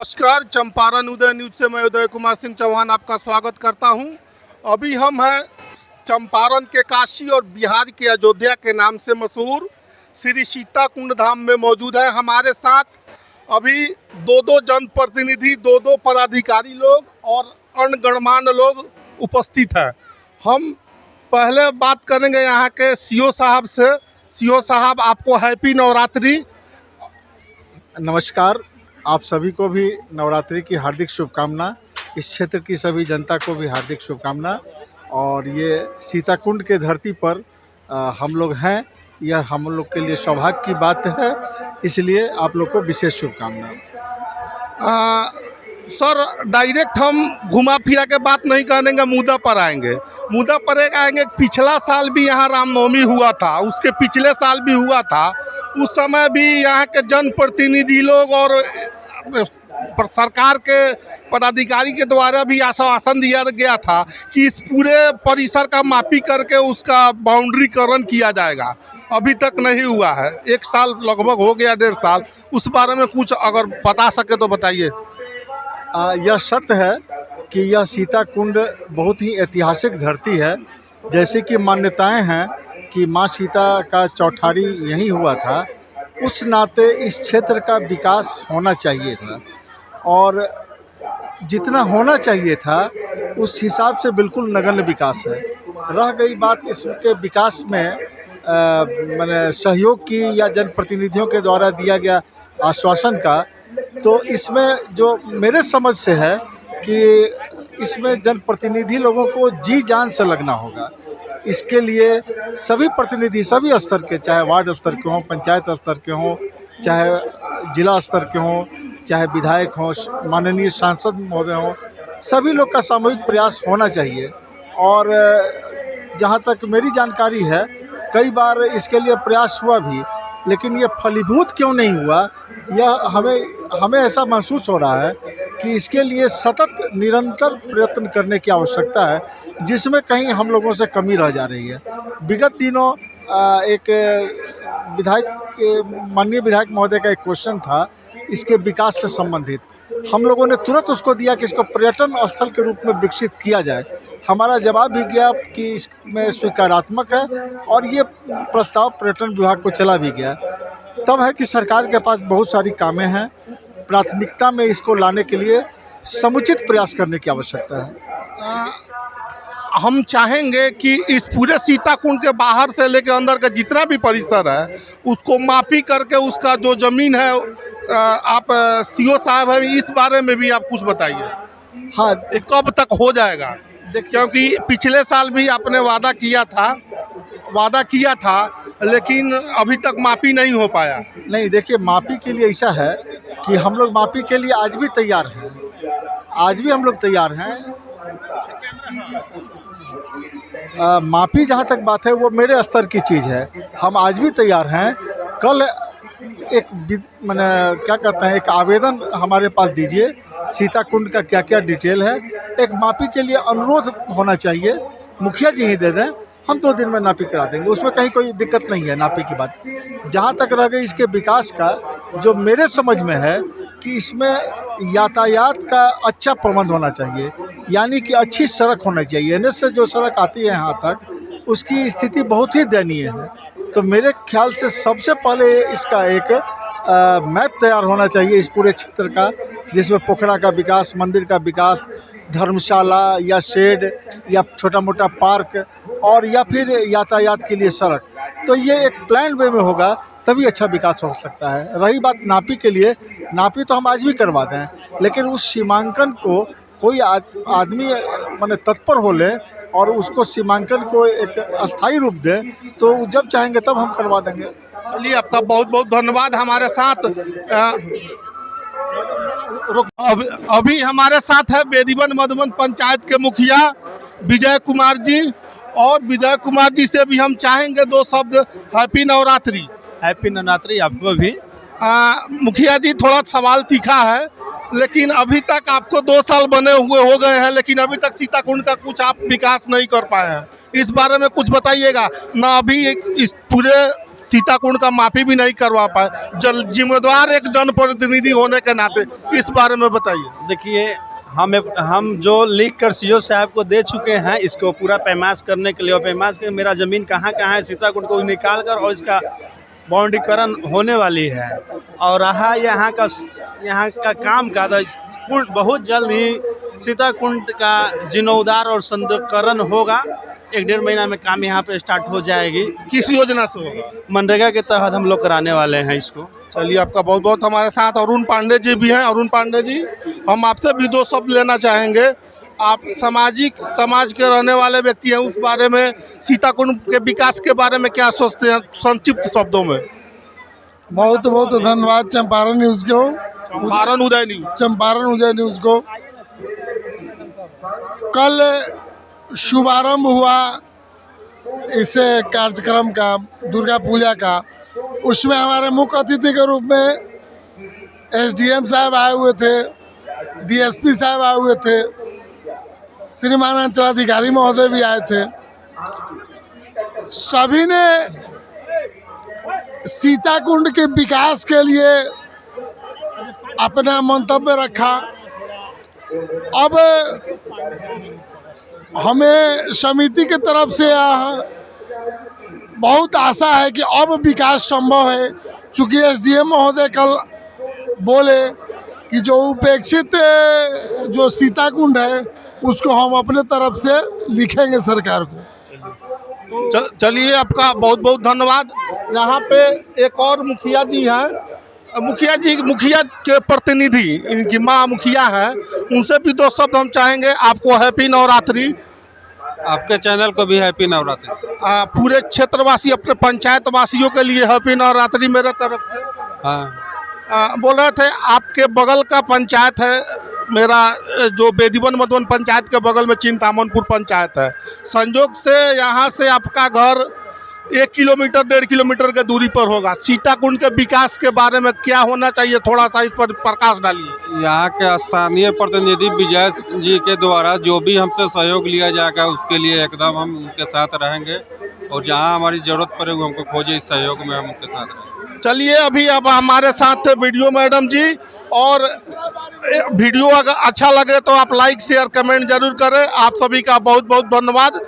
नमस्कार, चंपारण उदय न्यूज से मैं उदय कुमार सिंह चौहान आपका स्वागत करता हूं। अभी हम हैं चंपारण के काशी और बिहार के अयोध्या के नाम से मशहूर श्री सीता कुंड धाम में मौजूद है। हमारे साथ अभी दो जनप्रतिनिधि, दो पदाधिकारी लोग और अन्य गणमान्य लोग उपस्थित हैं। हम पहले बात करेंगे यहाँ के सीओ साहब से। सीओ साहब, आपको हैप्पी नवरात्रि। नमस्कार, आप सभी को भी नवरात्रि की हार्दिक शुभकामना। इस क्षेत्र की सभी जनता को भी हार्दिक शुभकामना। और ये सीता कुंड के धरती पर हम लोग हैं, यह हम लोग के लिए सौभाग्य की बात है, इसलिए आप लोग को विशेष शुभकामना। सर, डायरेक्ट हम घुमा फिरा के बात नहीं करेंगे, मुद्दा पर आएंगे। मुद्दा पर एक आएंगे, पिछला साल भी यहाँ रामनवमी हुआ था, उसके पिछले साल भी हुआ था। उस समय भी यहाँ के जनप्रतिनिधि लोग और सरकार के पदाधिकारी के द्वारा भी आश्वासन दिया गया था कि इस पूरे परिसर का मापी करके उसका बाउंड्रीकरण किया जाएगा। अभी तक नहीं हुआ है। एक साल लगभग हो गया, 1.5 साल। उस बारे में कुछ अगर बता सके तो बताइए। यह सत्य है कि यह सीता कुंड बहुत ही ऐतिहासिक धरती है। जैसे कि मान्यताएं हैं कि माँ सीता का चौठारी यहीं हुआ था, उस नाते इस क्षेत्र का विकास होना चाहिए था और जितना होना चाहिए था उस हिसाब से बिल्कुल नगण्य विकास है। रह गई बात इसके विकास में मैंने सहयोग की या जनप्रतिनिधियों के द्वारा दिया गया आश्वासन का, तो इसमें जो मेरे समझ से है कि इसमें जनप्रतिनिधि लोगों को जी जान से लगना होगा। इसके लिए सभी प्रतिनिधि, सभी स्तर के, चाहे वार्ड स्तर के हों, पंचायत स्तर के हों, चाहे जिला स्तर के हों, चाहे विधायक हों, माननीय सांसद महोदय हों, सभी लोग का सामूहिक प्रयास होना चाहिए। और जहाँ तक मेरी जानकारी है, कई बार इसके लिए प्रयास हुआ भी, लेकिन ये फलीभूत क्यों नहीं हुआ, यह हमें ऐसा महसूस हो रहा है कि इसके लिए सतत निरंतर प्रयत्न करने की आवश्यकता है, जिसमें कहीं हम लोगों से कमी रह जा रही है। विगत दिनों एक माननीय विधायक महोदय का एक क्वेश्चन था इसके विकास से संबंधित। हम लोगों ने तुरंत उसको दिया कि इसको पर्यटन स्थल के रूप में विकसित किया जाए। हमारा जवाब भी गया कि इसमें स्वीकारात्मक है और ये प्रस्ताव पर्यटन विभाग को चला भी गया। तब है कि सरकार के पास बहुत सारी कामें हैं, प्राथमिकता में इसको लाने के लिए समुचित प्रयास करने की आवश्यकता है। हम चाहेंगे कि इस पूरे सीता कुंड के बाहर से लेकर अंदर का जितना भी परिसर है उसको मापी करके उसका जो ज़मीन है, आप सीओ साहब हैं, इस बारे में भी आप कुछ बताइए। हाँ, कब तक हो जाएगा? क्योंकि पिछले साल भी आपने वादा किया था लेकिन अभी तक मापी नहीं हो पाया। नहीं, देखिए, मापी के लिए ऐसा है कि हम लोग मापी के लिए आज भी तैयार हैं, आज भी हम लोग तैयार हैं। मापी जहाँ तक बात है वो मेरे स्तर की चीज़ है, हम आज भी तैयार हैं। कल एक मैंने क्या कहते हैं, एक आवेदन हमारे पास दीजिए, सीता कुंड का क्या क्या डिटेल है, एक मापी के लिए अनुरोध होना चाहिए, मुखिया जी ही दे दें, हम 2 दिन में नापी करा देंगे, उसमें कहीं कोई दिक्कत नहीं है नापी की बात। जहाँ तक रह गई इसके विकास का, जो मेरे समझ में है कि इसमें यातायात का अच्छा प्रबंध होना चाहिए, यानी कि अच्छी सड़क होना चाहिए। एनएच से जो सड़क आती है यहाँ तक, उसकी स्थिति बहुत ही दयनीय है। तो मेरे ख्याल से सबसे पहले इसका एक मैप तैयार होना चाहिए इस पूरे क्षेत्र का, जिसमें पोखरा का विकास, मंदिर का विकास, धर्मशाला या शेड या छोटा मोटा पार्क और या फिर यातायात के लिए सड़क। तो ये एक प्लान वे में होगा तभी अच्छा विकास हो सकता है। रही बात नापी के लिए, नापी तो हम आज भी करवा दें, लेकिन उस सीमांकन को कोई आदमी माने तत्पर हो ले और उसको सीमांकन को एक अस्थायी रूप दे, तो जब चाहेंगे तब हम करवा देंगे। चलिए, आपका बहुत बहुत धन्यवाद। हमारे साथ अभी हमारे साथ है बेदीवन मधुबन पंचायत के मुखिया विजय कुमार जी, और विजय कुमार जी से भी हम चाहेंगे 2 शब्द। हैप्पी नवरात्रि। हैप्पी नवरात्रि आपको भी। मुखिया जी, थोड़ा सवाल तीखा है, लेकिन अभी तक आपको 2 साल बने हुए हो गए हैं, लेकिन अभी तक सीता कुंड का कुछ आप विकास नहीं कर पाए हैं। इस बारे में कुछ बताइएगा ना। अभी इस पूरे सीताकुंड का माफी भी नहीं करवा पाए। जिम्मेदार एक जनप्रतिनिधि होने के नाते इस बारे में बताइए। देखिए, हम जो लिख कर सीओ साहब को दे चुके हैं इसको पूरा पैमाश करने के लिए, और पैमाश के मेरा ज़मीन कहाँ कहाँ है सीताकुंड को निकाल कर और इसका बाउंड्रीकरण होने वाली है। और रहा यहाँ का काम का बहुत जल्द ही सीताकुंड का जीर्णोद्धार और सौंदर्यीकरण होगा। 1-1.5 महीना में काम यहाँ पे स्टार्ट हो जाएगी। किस योजना से होगा? मनरेगा के तहत हम लोग कराने वाले हैं इसको। चलिए, आपका बहुत बहुत। हमारे साथ अरुण पांडे जी भी हैं। अरुण पांडे जी, हम आपसे भी 2 शब्द लेना चाहेंगे। आप समाज के रहने वाले व्यक्ति हैं, उस बारे में सीताकुंड के विकास के बारे में क्या सोचते हैं संक्षिप्त शब्दों में? बहुत बहुत धन्यवाद चंपारण न्यूज़ को, चंपारण उदय न्यूज़ को। कल शुभारंभ हुआ इस कार्यक्रम का, दुर्गा पूजा का। उसमें हमारे मुख्य अतिथि के रूप में एसडीएम साहब आए हुए थे, डीएसपी साहब आए हुए थे, श्रीमान अंचलाधिकारी महोदय भी आए थे। सभी ने सीताकुंड के विकास के लिए अपना मंतव्य रखा। अब हमें समिति की तरफ से बहुत आशा है कि अब विकास संभव है, चूँकि एसडीएम महोदय कल बोले कि जो उपेक्षित जो सीताकुंड है उसको हम अपने तरफ से लिखेंगे सरकार को। चलिए, आपका बहुत बहुत धन्यवाद। यहाँ पे एक और मुखिया जी हैं। मुखिया के प्रतिनिधि इनकी माँ मुखिया है, उनसे भी 2 शब्द हम चाहेंगे। आपको हैप्पी नवरात्रि। आपके चैनल को भी हैप्पी नवरात्रि। पूरे क्षेत्रवासी, अपने पंचायत वासियों के लिए हैप्पी नवरात्रि मेरे तरफ से। हाँ, बोल रहे थे आपके बगल का पंचायत है मेरा, जो बेदीवन मधुबन पंचायत के बगल में चिंतामनपुर पंचायत है। संयोग से यहाँ से आपका घर 1 किलोमीटर 1.5 किलोमीटर के दूरी पर होगा। सीताकुंड के विकास के बारे में क्या होना चाहिए, थोड़ा सा इस पर प्रकाश डालिए। यहाँ के स्थानीय प्रतिनिधि विजय जी के द्वारा जो भी हमसे सहयोग लिया जाएगा उसके लिए एकदम हम उनके साथ रहेंगे, और जहाँ हमारी ज़रूरत पड़े वो हमको खोजे, इस सहयोग में हम उनके साथ रहेंगे। चलिए, अभी अब हमारे साथ वीडियो मैडम जी। और वीडियो अगर अच्छा लगे तो आप लाइक शेयर कमेंट जरूर करें। आप सभी का बहुत बहुत धन्यवाद।